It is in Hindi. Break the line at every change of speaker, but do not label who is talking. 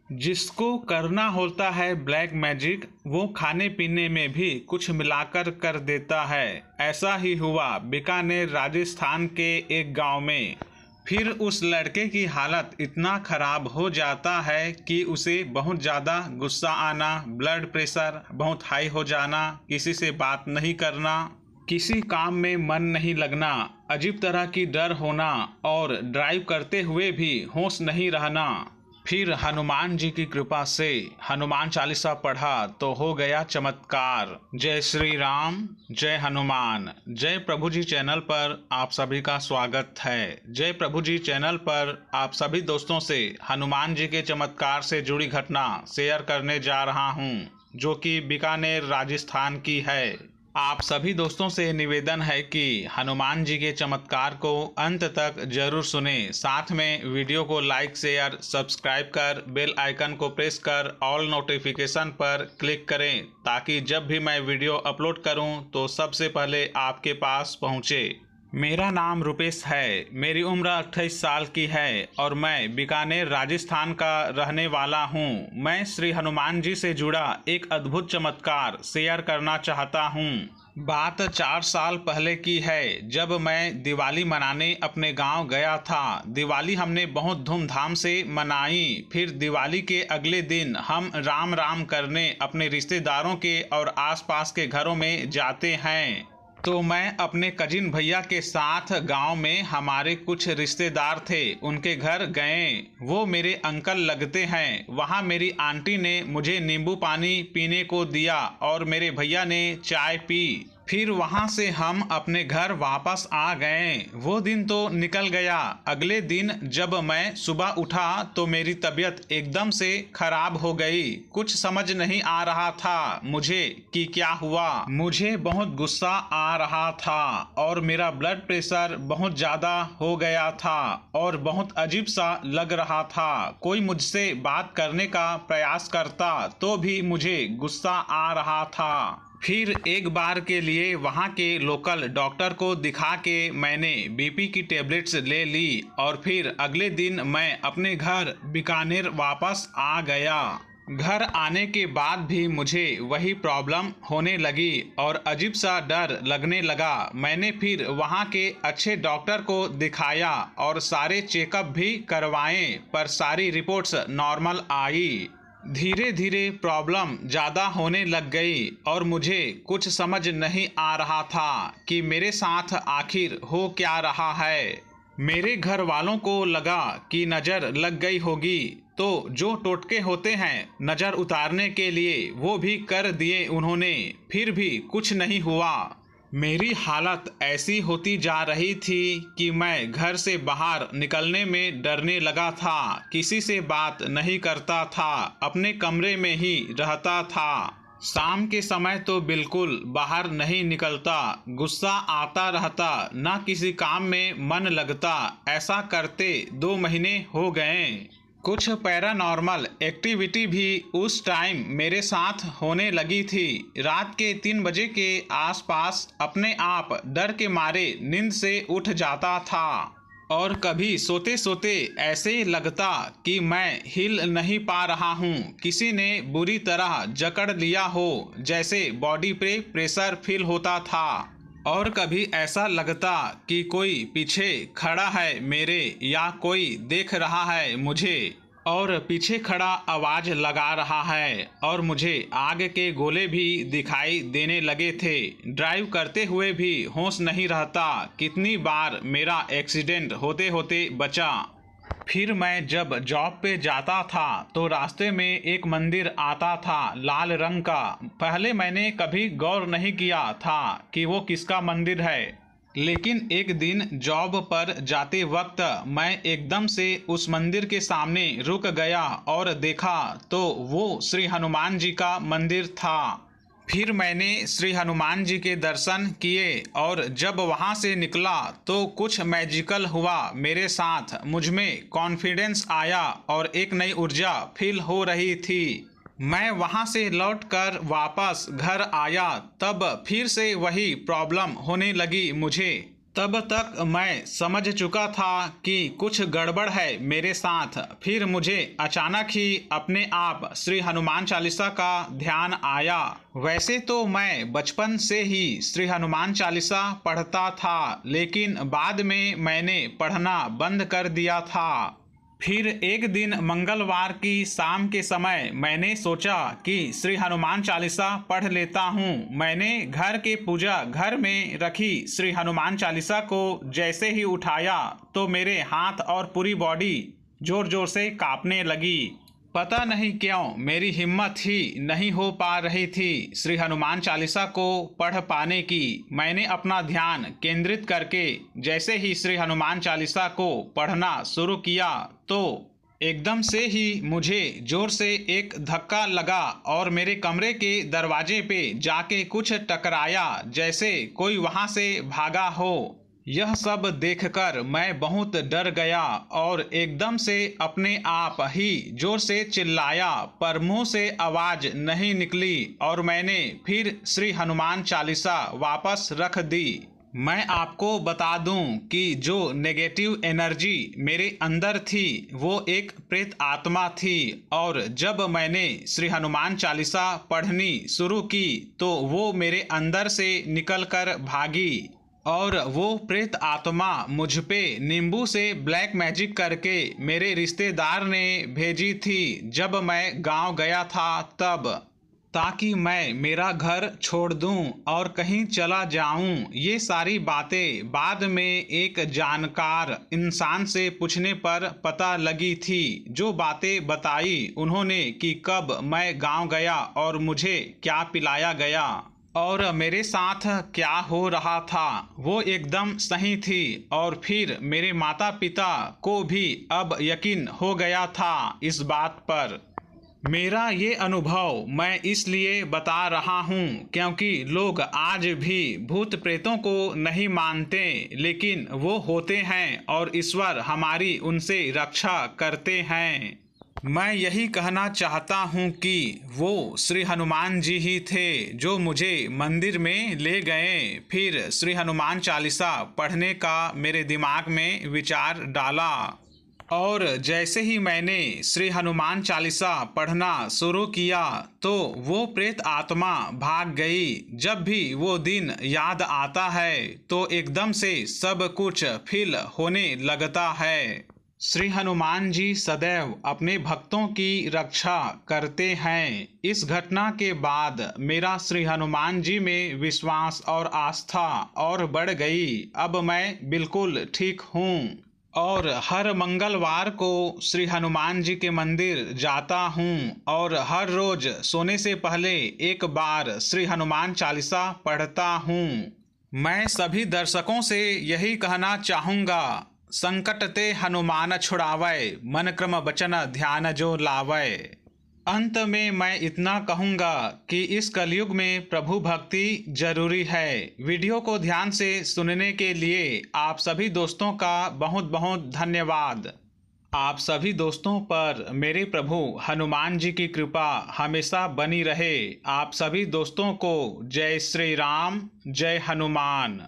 जिसको करना होता है ब्लैक मैजिक, वो खाने पीने में भी कुछ मिलाकर कर देता है। ऐसा ही हुआ बीकानेर राजस्थान के एक गांव में। फिर उस लड़के की हालत इतना खराब हो जाता है कि उसे बहुत ज़्यादा गुस्सा आना, ब्लड प्रेशर बहुत हाई हो जाना, किसी से बात नहीं करना, किसी काम में मन नहीं लगना, अजीब तरह की डर होना और ड्राइव करते हुए भी होश नहीं रहना। फिर हनुमान जी की कृपा से हनुमान चालीसा पढ़ा तो हो गया चमत्कार। जय श्री राम, जय हनुमान। जय प्रभु जी चैनल पर आप सभी का स्वागत है। जय प्रभु जी चैनल पर आप सभी दोस्तों से हनुमान जी के चमत्कार से जुड़ी घटना शेयर करने जा रहा हूं, जो कि बीकानेर राजस्थान की है। आप सभी दोस्तों से निवेदन है कि हनुमान जी के चमत्कार को अंत तक जरूर सुने। साथ में वीडियो को लाइक, शेयर, सब्सक्राइब कर बेल आइकन को प्रेस कर ऑल नोटिफिकेशन पर क्लिक करें, ताकि जब भी मैं वीडियो अपलोड करूं तो सबसे पहले आपके पास पहुंचे। मेरा नाम रुपेश है, मेरी उम्र 28 साल की है और मैं बीकानेर राजस्थान का रहने वाला हूं। मैं श्री हनुमान जी से जुड़ा एक अद्भुत चमत्कार शेयर करना चाहता हूं। बात 4 साल पहले की है, जब मैं दिवाली मनाने अपने गांव गया था। दिवाली हमने बहुत धूमधाम से मनाई। फिर दिवाली के अगले दिन हम राम राम करने अपने रिश्तेदारों के और आसपास के घरों में जाते हैं। तो मैं अपने कजिन भैया के साथ गांव में हमारे कुछ रिश्तेदार थे, उनके घर गए। वो मेरे अंकल लगते हैं। वहां मेरी आंटी ने मुझे नींबू पानी पीने को दिया और मेरे भैया ने चाय पी। फिर वहां से हम अपने घर वापस आ गए। वो दिन तो निकल गया। अगले दिन जब मैं सुबह उठा तो मेरी तबीयत एकदम से खराब हो गई। कुछ समझ नहीं आ रहा था मुझे कि क्या हुआ। मुझे बहुत गुस्सा आ रहा था और मेरा ब्लड प्रेशर बहुत ज़्यादा हो गया था और बहुत अजीब सा लग रहा था। कोई मुझसे बात करने का प्रयास करता तो भी मुझे गुस्सा आ रहा था। फिर एक बार के लिए वहाँ के लोकल डॉक्टर को दिखा के मैंने बीपी की टेबलेट्स ले ली और फिर अगले दिन मैं अपने घर बीकानेर वापस आ गया। घर आने के बाद भी मुझे वही प्रॉब्लम होने लगी और अजीब सा डर लगने लगा। मैंने फिर वहाँ के अच्छे डॉक्टर को दिखाया और सारे चेकअप भी करवाए, पर सारी रिपोर्ट्स नॉर्मल आई। धीरे धीरे प्रॉब्लम ज़्यादा होने लग गई और मुझे कुछ समझ नहीं आ रहा था कि मेरे साथ आखिर हो क्या रहा है। मेरे घर वालों को लगा कि नज़र लग गई होगी, तो जो टोटके होते हैं नज़र उतारने के लिए वो भी कर दिए उन्होंने। फिर भी कुछ नहीं हुआ। मेरी हालत ऐसी होती जा रही थी कि मैं घर से बाहर निकलने में डरने लगा था। किसी से बात नहीं करता था, अपने कमरे में ही रहता था। शाम के समय तो बिल्कुल बाहर नहीं निकलता। गुस्सा आता रहता, ना किसी काम में मन लगता। ऐसा करते 2 महीने हो गए। कुछ पैरानॉर्मल एक्टिविटी भी उस टाइम मेरे साथ होने लगी थी। रात के 3 बजे के आसपास अपने आप डर के मारे नींद से उठ जाता था और कभी सोते सोते ऐसे लगता कि मैं हिल नहीं पा रहा हूँ, किसी ने बुरी तरह जकड़ लिया हो, जैसे बॉडी पे प्रेशर फील होता था। और कभी ऐसा लगता कि कोई पीछे खड़ा है मेरे, या कोई देख रहा है मुझे और पीछे खड़ा आवाज़ लगा रहा है। और मुझे आग के गोले भी दिखाई देने लगे थे। ड्राइव करते हुए भी होश नहीं रहता। कितनी बार मेरा एक्सीडेंट होते होते बचा। फिर मैं जब जॉब पे जाता था तो रास्ते में एक मंदिर आता था लाल रंग का। पहले मैंने कभी गौर नहीं किया था कि वो किसका मंदिर है, लेकिन एक दिन जॉब पर जाते वक्त मैं एकदम से उस मंदिर के सामने रुक गया और देखा तो वो श्री हनुमान जी का मंदिर था। फिर मैंने श्री हनुमान जी के दर्शन किए और जब वहाँ से निकला तो कुछ मैजिकल हुआ मेरे साथ। मुझ में कॉन्फिडेंस आया और एक नई ऊर्जा फील हो रही थी। मैं वहाँ से लौटकर वापस घर आया, तब फिर से वही प्रॉब्लम होने लगी मुझे। तब तक मैं समझ चुका था कि कुछ गड़बड़ है मेरे साथ। फिर मुझे अचानक ही अपने आप श्री हनुमान चालीसा का ध्यान आया। वैसे तो मैं बचपन से ही श्री हनुमान चालीसा पढ़ता था, लेकिन बाद में मैंने पढ़ना बंद कर दिया था। फिर एक दिन मंगलवार की शाम के समय मैंने सोचा कि श्री हनुमान चालीसा पढ़ लेता हूँ। मैंने घर के पूजा घर में रखी श्री हनुमान चालीसा को जैसे ही उठाया तो मेरे हाथ और पूरी बॉडी जोर जोर से कांपने लगी। पता नहीं क्यों मेरी हिम्मत ही नहीं हो पा रही थी श्री हनुमान चालीसा को पढ़ पाने की। मैंने अपना ध्यान केंद्रित करके जैसे ही श्री हनुमान चालीसा को पढ़ना शुरू किया तो एकदम से ही मुझे जोर से एक धक्का लगा और मेरे कमरे के दरवाजे पे जाके कुछ टकराया, जैसे कोई वहां से भागा हो। यह सब देखकर मैं बहुत डर गया और एकदम से अपने आप ही जोर से चिल्लाया, पर मुंह से आवाज नहीं निकली और मैंने फिर श्री हनुमान चालीसा वापस रख दी। मैं आपको बता दूं कि जो नेगेटिव एनर्जी मेरे अंदर थी वो एक प्रेत आत्मा थी, और जब मैंने श्री हनुमान चालीसा पढ़नी शुरू की तो वो मेरे अंदर से निकलकर भागी। और वो प्रेत आत्मा मुझ पे नींबू से ब्लैक मैजिक करके मेरे रिश्तेदार ने भेजी थी जब मैं गांव गया था तब, ताकि मैं मेरा घर छोड़ दूं और कहीं चला जाऊं। ये सारी बातें बाद में एक जानकार इंसान से पूछने पर पता लगी थी। जो बातें बताई उन्होंने कि कब मैं गांव गया और मुझे क्या पिलाया गया और मेरे साथ क्या हो रहा था, वो एकदम सही थी। और फिर मेरे माता पिता को भी अब यकीन हो गया था इस बात पर। मेरा ये अनुभव मैं इसलिए बता रहा हूँ क्योंकि लोग आज भी भूत प्रेतों को नहीं मानते, लेकिन वो होते हैं और ईश्वर हमारी उनसे रक्षा करते हैं। मैं यही कहना चाहता हूँ कि वो श्री हनुमान जी ही थे जो मुझे मंदिर में ले गए। फिर श्री हनुमान चालीसा पढ़ने का मेरे दिमाग में विचार डाला और जैसे ही मैंने श्री हनुमान चालीसा पढ़ना शुरू किया तो वो प्रेत आत्मा भाग गई। जब भी वो दिन याद आता है तो एकदम से सब कुछ फील होने लगता है। श्री हनुमान जी सदैव अपने भक्तों की रक्षा करते हैं। इस घटना के बाद मेरा श्री हनुमान जी में विश्वास और आस्था और बढ़ गई। अब मैं बिल्कुल ठीक हूँ और हर मंगलवार को श्री हनुमान जी के मंदिर जाता हूँ और हर रोज सोने से पहले एक बार श्री हनुमान चालीसा पढ़ता हूँ। मैं सभी दर्शकों से यही कहना चाहूँगा, संकट ते हनुमान छुड़ावै, मन क्रम वचन ध्यान जो लावै। अंत में मैं इतना कहूँगा कि इस कलयुग में प्रभु भक्ति जरूरी है। वीडियो को ध्यान से सुनने के लिए आप सभी दोस्तों का बहुत बहुत धन्यवाद। आप सभी दोस्तों पर मेरे प्रभु हनुमान जी की कृपा हमेशा बनी रहे। आप सभी दोस्तों को जय श्री राम, जय हनुमान।